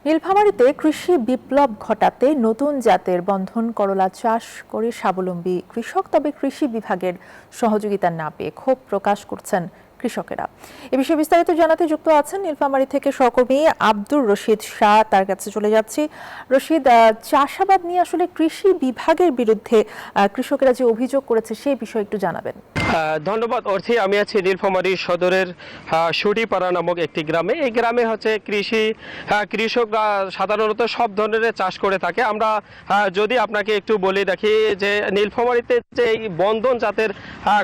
নীলফামারীতে কৃষি বিপ্লব ঘটাতে নতুন জাতের বন্ধন করলা চাষ করে স্বাবলম্বী কৃষক, তবে কৃষি বিভাগের সহযোগিতা না পেয়ে ক্ষোভ প্রকাশ করছেন কৃষকেরা। এ বিষয়ে বিস্তারিত জানাতে যুক্ত আছেন নীলফামারী থেকে সহকর্মী আব্দুর রশিদ শাহ, তার কাছে চলে যাচ্ছি। রশিদ, চাষাবাদ নিয়ে আসলে কৃষি বিভাগের বিরুদ্ধে কৃষকেরা যে অভিযোগ করেছে সেই বিষয়ে একটু জানাবেন। ধন্যবাদ অর্থী। আমি আছি নীলফামারী সদরের সুটিপাড়া নামক একটি গ্রামে। এই গ্রামে হচ্ছে কৃষকরা সাধারণত সব ধরনের চাষ করে থাকে। আমরা যদি আপনাকে একটু বলে রাখি যে নীলফামারীতে যে এই বন্ধন জাতের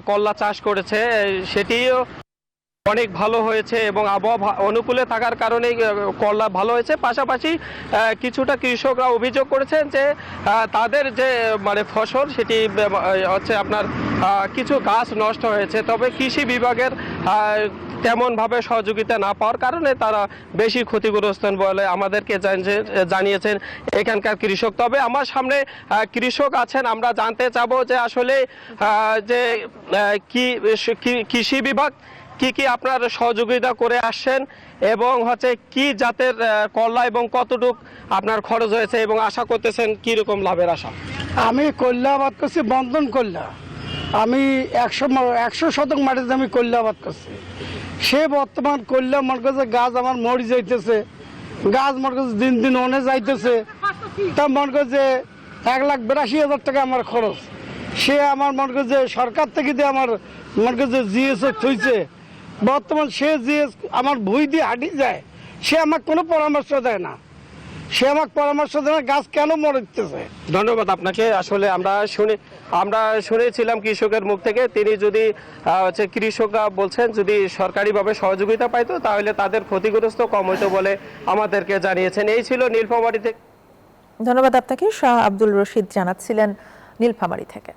করলা চাষ করেছে সেটিও অনেক ভালো হয়েছে এবং আবহাওয়া অনুকূলে থাকার কারণে করলা ভালো হয়েছে। পাশাপাশি কিছুটা কৃষকরা অভিযোগ করেছেন যে তাদের যে ফসল সেটি হচ্ছে আপনার কিছু গাছ নষ্ট হয়েছে, তবে কৃষি বিভাগের তেমনভাবে সহযোগিতা না পাওয়ার কারণে তারা বেশি ক্ষতিগ্রস্ত বলে আমাদেরকে জানিয়েছেন এখানকার কৃষক। তবে আমার সামনে কৃষক আছেন, আমরা জানতে চাবো যে আসলে যে কৃষি বিভাগ কি আপনার সহযোগিতা করে আসছেন এবং হচ্ছে কি জাতের করলা এবং কতটুক আপনার খরচ হয়েছে এবং আশা করতেছেন কি রকম লাভের আশা? আমি করলা আবাদ করছি, বন্ধন করলা। আমি 100 শতক মাটিতে আমি করলা আবাদ করছি। সে বর্তমান করলা মনে করছে গাছ আমার মরি যাইতেছে, গাছ মনে করছে দিন দিন অনে যাইতেছে। তা মনে করছে 1,82,000 টাকা আমার খরচ। সে আমার মনে করছে সরকার থেকে দিয়ে আমার মনে করছে জিএসও থইছে। বর্তমান সে জিএস আমার ভুই দিয়ে হাঁটি যায়, সে আমাকে কোনো পরামর্শ দেয় না। সে আমাকে পরামর্শ দেয় না গাছ কেন মরতেছে। ধন্যবাদ আপনাকে। আসলে আমরা শুনেছিলাম কৃষকের মুখ থেকে, তিনি যদি হচ্ছে কৃষকরা বলছেন যদি সরকারিভাবে সহযোগিতা পাইতো তাহলে তাদের ক্ষতিগ্রস্ত কম হইতো বলে আমাদেরকে জানিয়েছেন। এই ছিল নীলফামারী থেকে। ধন্যবাদ আপনাকে। শাহ আব্দুল রশিদ জানাচ্ছিলেন নীলফামারী থেকে।